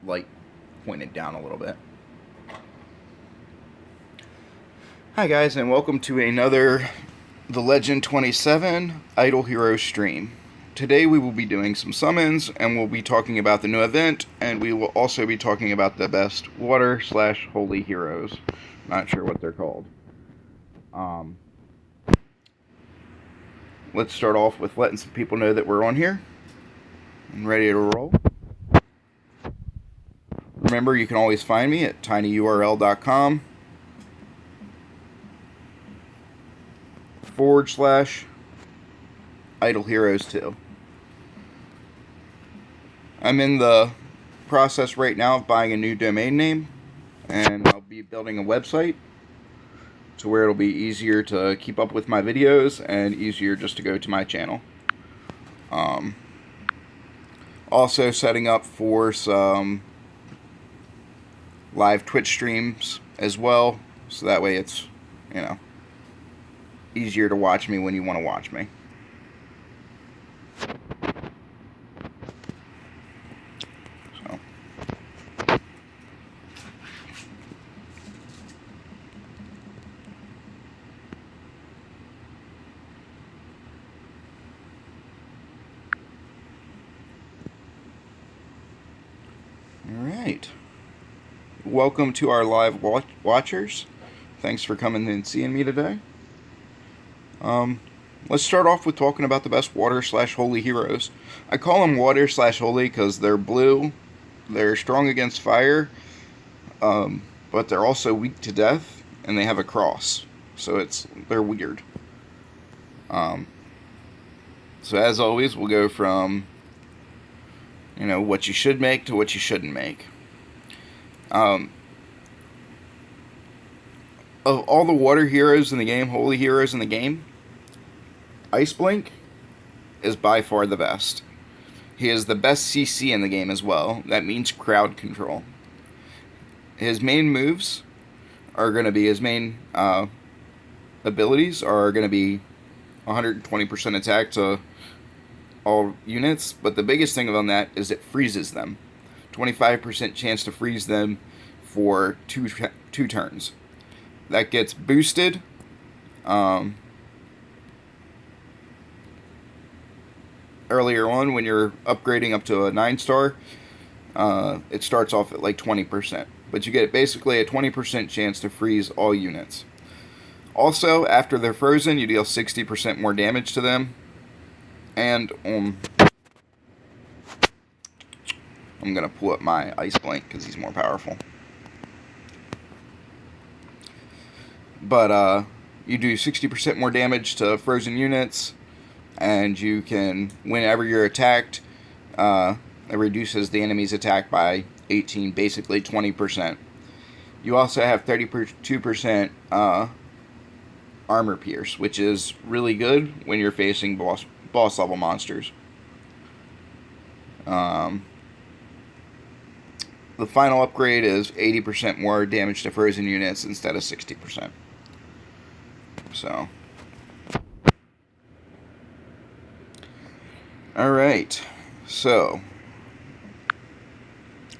light pointed down a little bit. Hi guys, and welcome to another The Legend 27 Idle Hero stream. Today we will be doing some summons, and we'll be talking about the new event, and we will also be talking about the best water/holy heroes. Not sure what they're called. Let's start off with letting some people know that we're on here and ready to roll. Remember, you can always find me at tinyurl.com/Idle Heroes 2. I'm in the process right now of buying a new domain name, and I'll be building a website to where it'll be easier to keep up with my videos and easier just to go to my channel. Also setting up for some live Twitch streams as well, so that way it's, easier to watch me when you want to watch me. So. Alright. Welcome to our live watchers. Thanks for coming and seeing me today. Let's start off with talking about the best water/holy heroes. I call them water/holy because they're blue, they're strong against fire, but they're also weak to death, and they have a cross, so they're weird. So as always, we'll go from what you should make to what you shouldn't make. Of all the water heroes in the game, holy heroes in the game, Ice Blink is by far the best. He is the best CC in the game as well. That means crowd control. His main moves are going to be, his main abilities are going to be 120% attack to all units, but the biggest thing on that is it freezes them. 25% chance to freeze them for two turns. That gets boosted earlier on when you're upgrading up to a 9-star. It starts off at like 20%, but you get basically a 20% chance to freeze all units. Also, after they're frozen, you deal 60% more damage to them, and I'm gonna pull up my Ice Blink because he's more powerful. But you do 60% more damage to frozen units, and you can, whenever you're attacked, it reduces the enemy's attack by 18, basically 20%. You also have 32% armor pierce, which is really good when you're facing boss level monsters. The final upgrade is 80% more damage to frozen units instead of 60%. So, alright, so,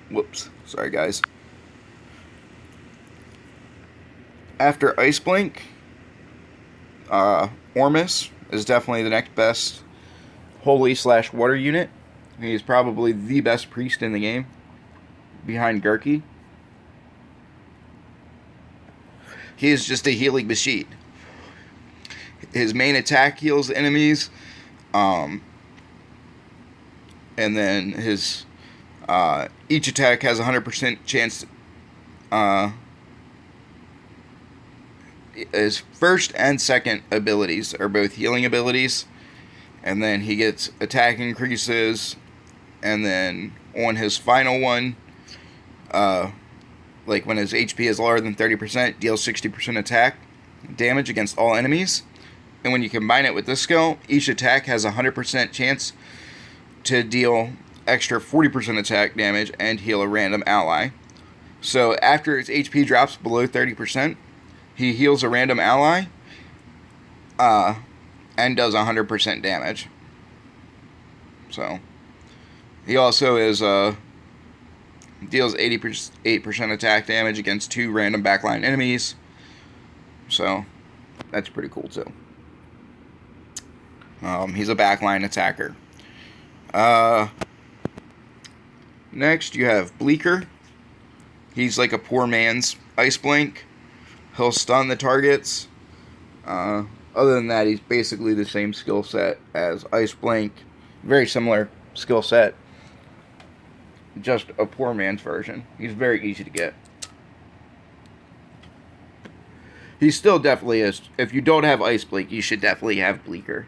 whoops, sorry guys. After Ice Blink, Formas is definitely the next best holy/water unit. He's probably the best priest in the game, behind Gurki. He is just a healing machine. His main attack heals enemies, and then his each attack has 100% chance. His first and second abilities are both healing abilities, and then he gets attack increases, and then on his final one, like when his HP is lower than 30%, deals 60% attack damage against all enemies. And when you combine it with this skill, each attack has a 100% chance to deal extra 40% attack damage and heal a random ally. So after his HP drops below 30%, he heals a random ally and does 100% damage. So he also is Deals 88% attack damage against 2 random backline enemies. So, that's pretty cool too. He's a backline attacker. Next, you have Bleecker. He's like a poor man's Ice Blink. He'll stun the targets. Other than that, he's basically the same skill set as Ice Blink. Very similar skill set. Just a poor man's version. He's very easy to get. He still definitely is. If you don't have Ice Blink, you should definitely have Bleecker.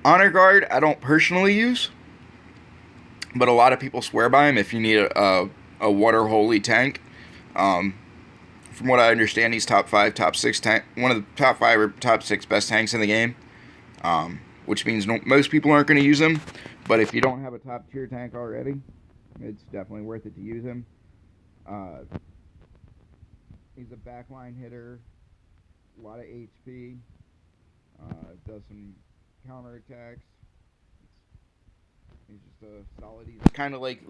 Honor Guard, I don't personally use, but a lot of people swear by him if you need a water holy tank. From what I understand, he's top 5, top 6 tank, one of the top 5 or top 6 best tanks in the game. Which means most people aren't going to use him, but if you don't have a top tier tank already, it's definitely worth it to use him. He's a backline hitter, a lot of HP, does some counter attacks. He's just a solid. He's kind of like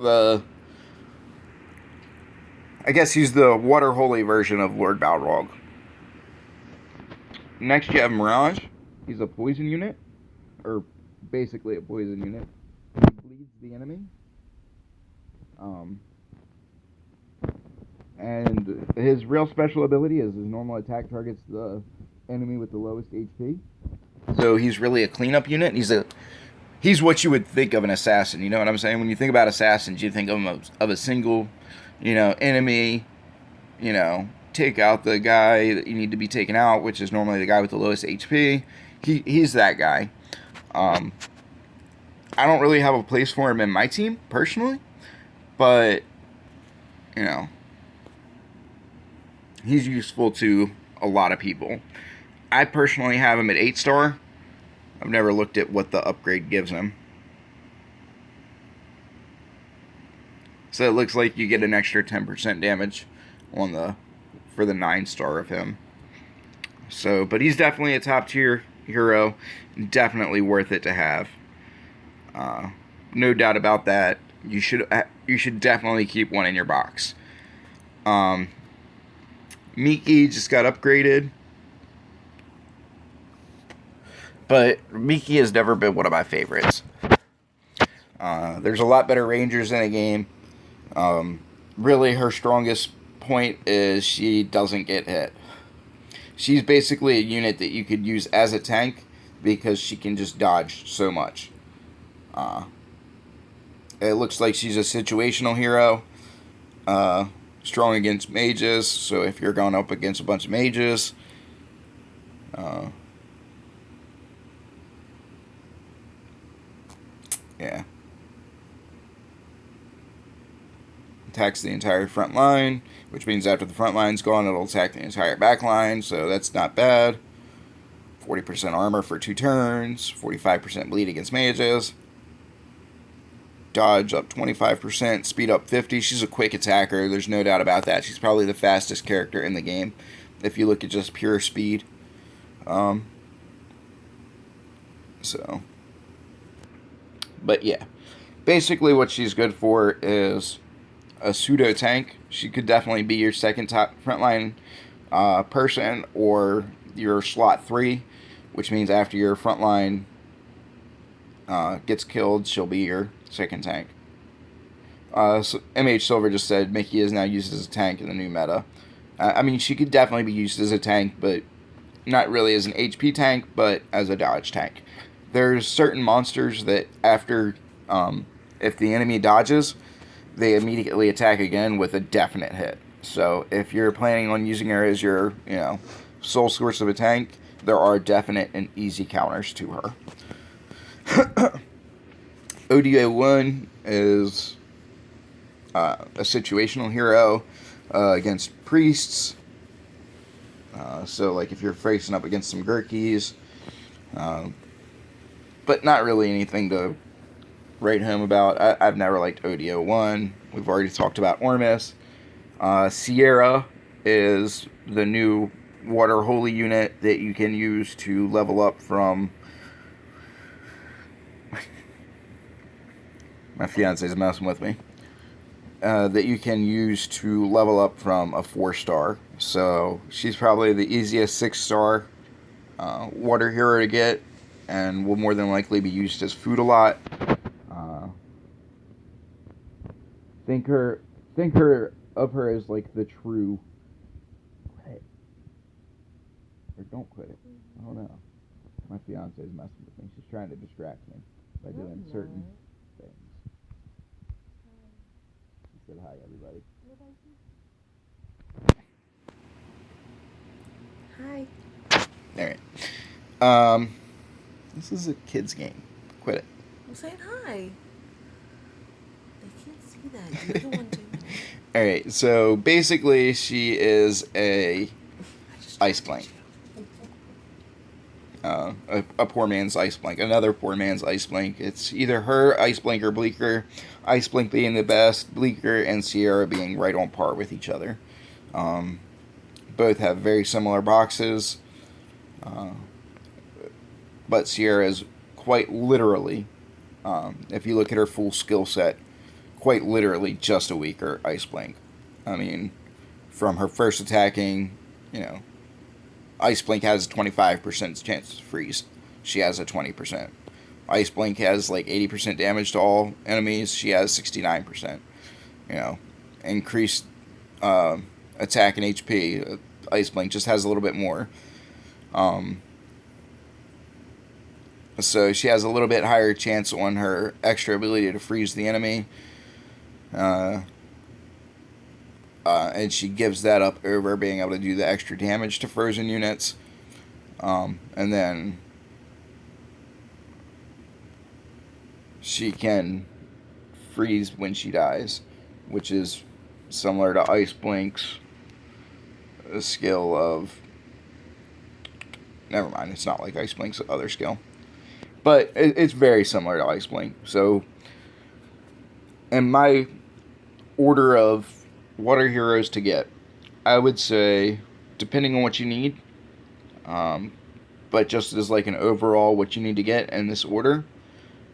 I guess he's the water holy version of Lord Balrog. Next you have Mirage. He's a poison unit, or basically a poison unit. He bleeds the enemy. And his real special ability is his normal attack targets the enemy with the lowest HP. So he's really a cleanup unit. He's what you would think of an assassin. You know what I'm saying? When you think about assassins, you think of a single, enemy. Take out the guy that you need to be taken out, which is normally the guy with the lowest HP. He's that guy. I don't really have a place for him in my team personally, but he's useful to a lot of people. I personally have him at 8-star. I've never looked at what the upgrade gives him. So it looks like you get an extra 10% damage for the 9-star of him. So, but he's definitely a top tier hero. Definitely worth it to have. No doubt about that. You should definitely keep one in your box. Miki just got upgraded. But Miki has never been one of my favorites. There's a lot better Rangers in the game. Really, her strongest point is she doesn't get hit. She's basically a unit that you could use as a tank because she can just dodge so much. It looks like she's a situational hero. Strong against mages, so if you're going up against a bunch of mages, yeah. Attacks the entire front line, which means after the front line's gone, it'll attack the entire back line, so that's not bad. 40% armor for 2 turns, 45% bleed against mages. Dodge up 25%, speed up 50. She's a quick attacker, there's no doubt about that. She's probably the fastest character in the game, if you look at just pure speed. But yeah, basically what she's good for is a pseudo tank. She could definitely be your second top frontline person, or your slot 3, which means after your frontline gets killed, she'll be your second tank. So MH Silver just said Miki is now used as a tank in the new meta. I mean, she could definitely be used as a tank, but not really as an HP tank, but as a dodge tank. There's certain monsters that after, if the enemy dodges, they immediately attack again with a definite hit. So if you're planning on using her as your, sole source of a tank, there are definite and easy counters to her. ODO1 is a situational hero against priests. So, like, if you're facing up against some Gurkies, but not really anything to write home about. I've never liked ODO1. We've already talked about Ormus. Sierra is the new water holy unit that you can use to level up from... My fiance's messing with me. that you can use to level up from a 4-star. So she's probably the easiest 6-star water hero to get, and will more than likely be used as food a lot. Think her of her as like the true. Quit it. Or don't quit it. I don't know. My fiance is messing with me. She's trying to distract me by doing certain things. She said hi, everybody. Hi. Alright. This is a kid's game. Quit it. I'm saying hi. They can't see that. You're the one doing it. Alright, so basically she is a ice blank. A poor man's ice blank. Another poor man's ice blank. It's either her, ice blank, or Bleecker. Ice blank being the best, Bleecker and Sierra being right on par with each other. Both have very similar boxes. But Sierra is quite literally, if you look at her full skill set, quite literally just a weaker ice blank. I mean, from her first attacking, Ice Blink has a 25% chance to freeze. She has a 20%. Ice Blink has like 80% damage to all enemies. She has 69%. Increased attack and HP. Ice Blink just has a little bit more. So she has a little bit higher chance on her extra ability to freeze the enemy. And she gives that up over being able to do the extra damage to frozen units. And then she can freeze when she dies, which is similar to Ice Blink's skill of... Never mind, it's not like Ice Blink's other skill. But it's very similar to Ice Blink. So, in my order of water heroes to get, I would say, depending on what you need, but just as like an overall what you need to get in this order,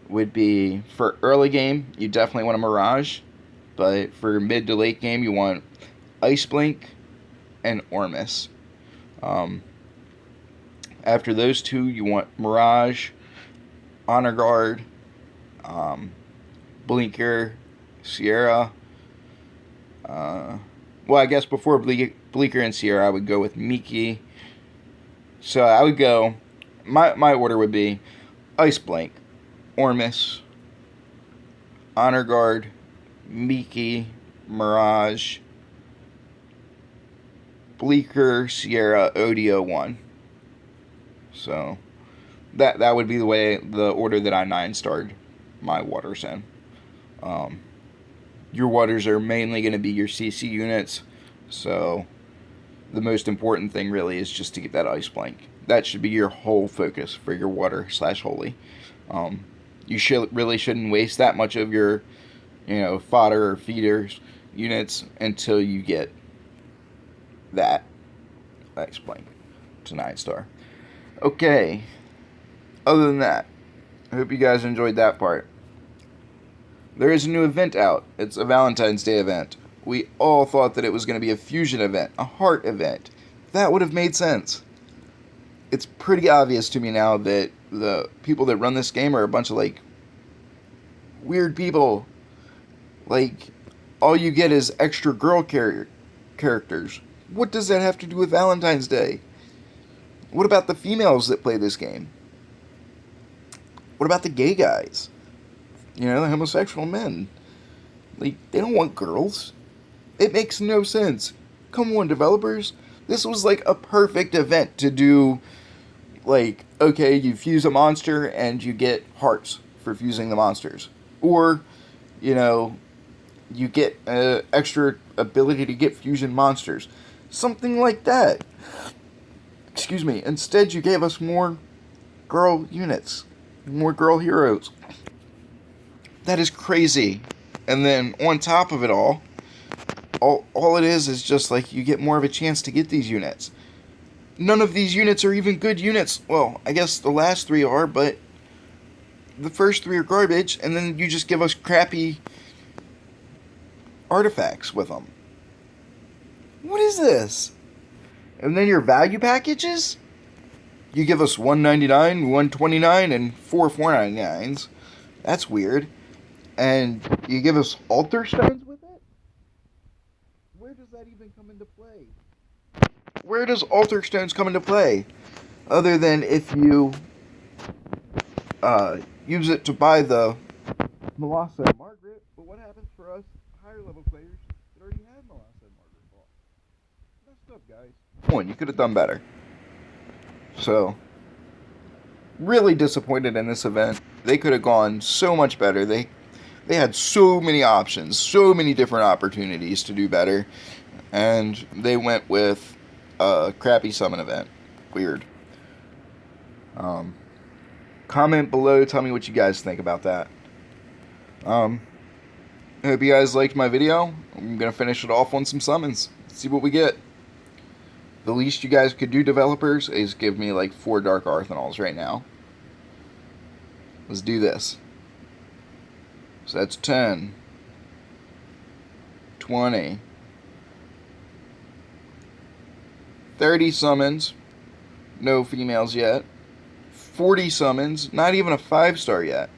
would be for early game, you definitely want a Mirage, but for mid to late game, you want Ice Blink and Ormus. After those two, you want Mirage, Honor Guard, Bleecker, Sierra. Well, I guess before Bleecker and Sierra, I would go with Miki. So I would go... My order would be Ice Blink, Ormus, Honor Guard, Miki, Mirage, Bleecker, Sierra, ODO1. So that would be the order that I 9-starred my waters in. Your waters are mainly going to be your CC units, so the most important thing really is just to get that Ice Blank. That should be your whole focus for your water/holy. You really shouldn't waste that much of your, fodder or feeders units until you get that Ice Blank to 9-star. Okay. Other than that, I hope you guys enjoyed that part. There is a new event out. It's a Valentine's Day event. We all thought that it was going to be a fusion event, a heart event. That would have made sense. It's pretty obvious to me now that the people that run this game are a bunch of, weird people. All you get is extra girl characters. What does that have to do with Valentine's Day? What about the females that play this game? What about the gay guys? The homosexual men. They don't want girls. It makes no sense. Come on, developers. This was a perfect event to do, okay, you fuse a monster and you get hearts for fusing the monsters. Or, you get extra ability to get fusion monsters. Something like that. Excuse me. Instead, you gave us more girl units. More girl heroes. That is crazy. And then on top of it all it is just you get more of a chance to get these units. None of these units are even good units. Well, I guess the last 3 are, but the first 3 are garbage, and then you just give us crappy artifacts with them. What is this? And then your value packages? You give us $199, $129, and four $4.99s. That's weird. And you give us altar stones with it? Where does that even come into play? Where does altar stones come into play? Other than if you use it to buy the Melissa and Margaret. But what happens for us higher level players that already have Melissa and Margaret bought? Messed up, guys. Come on, you could have done better. So, really disappointed in this event. They could have gone so much better. They had so many options, so many different opportunities to do better, and they went with a crappy summon event. Weird. Comment below, tell me what you guys think about that. I hope you guys liked my video. I'm gonna finish it off on some summons. See what we get. The least you guys could do, developers, is give me like 4 Dark Arsenals right now. Let's do this. So that's 10, 20, 30 summons. No females yet. 40 summons. Not even a 5-star yet.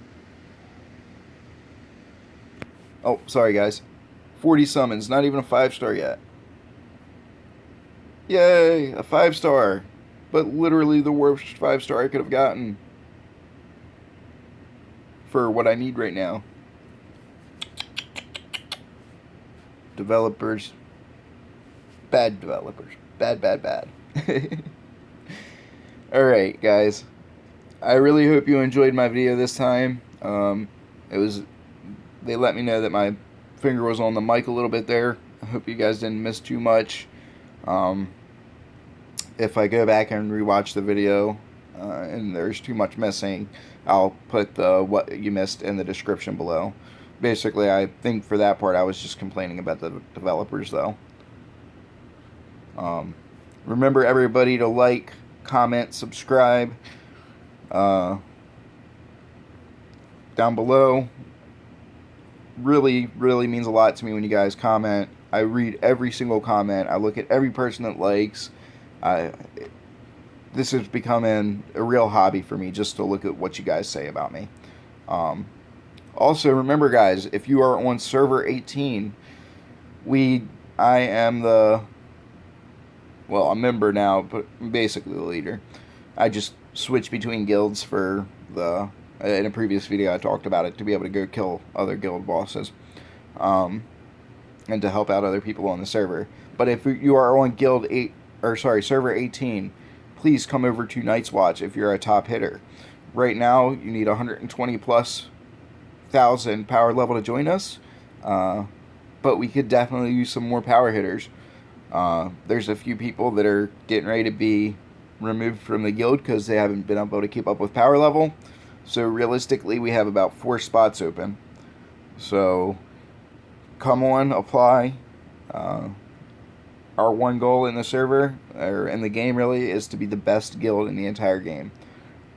Oh, sorry guys. 40 summons. Not even a 5-star yet. Yay! A 5-star. But literally the worst 5-star I could have gotten. For what I need right now. Developers. Bad developers. Bad. Alright, guys. I really hope you enjoyed my video this time. They let me know that my finger was on the mic a little bit there. I hope you guys didn't miss too much. If I go back and rewatch the video and there's too much missing, I'll put what you missed in the description below. Basically, I think for that part I was just complaining about the developers though. Remember everybody to like, comment, subscribe down below. Really means a lot to me when you guys comment. I read every single comment. I look at every person that likes. This is becoming a real hobby for me, just to look at what you guys say about me. Also, remember guys, if you are on server 18, I am a member now, but basically the leader. I just switch between guilds for in a previous video I talked about it, to be able to go kill other guild bosses, and to help out other people on the server. But if you are on server 18, please come over to Night's Watch if you're a top hitter. Right now you need 120,000+ power level to join us, but we could definitely use some more power hitters. There's a few people that are getting ready to be removed from the guild because they haven't been able to keep up with power level. So realistically, we have about 4 spots open. So come on, apply. Our one goal in the server, or in the game really, is to be the best guild in the entire game.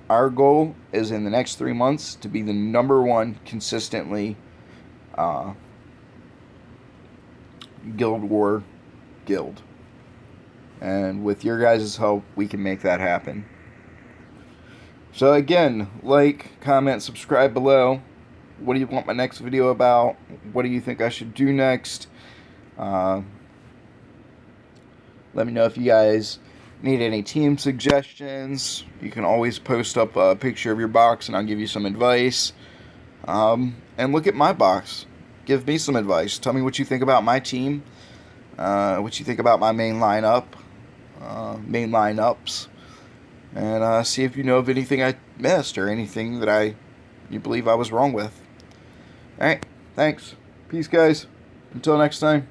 Our goal is in the next 3 months to be the #1 consistently Guild War guild. And with your guys' help, we can make that happen. So again, like, comment, subscribe below. What do you want my next video about? What do you think I should do next? Let me know if you guys need any team suggestions. You can always post up a picture of your box and I'll give you some advice. And look at my box. Give me some advice. Tell me what you think about my team. What you think about my main lineups. And see if you know of anything I missed or anything that you believe I was wrong with. Alright, thanks. Peace, guys. Until next time.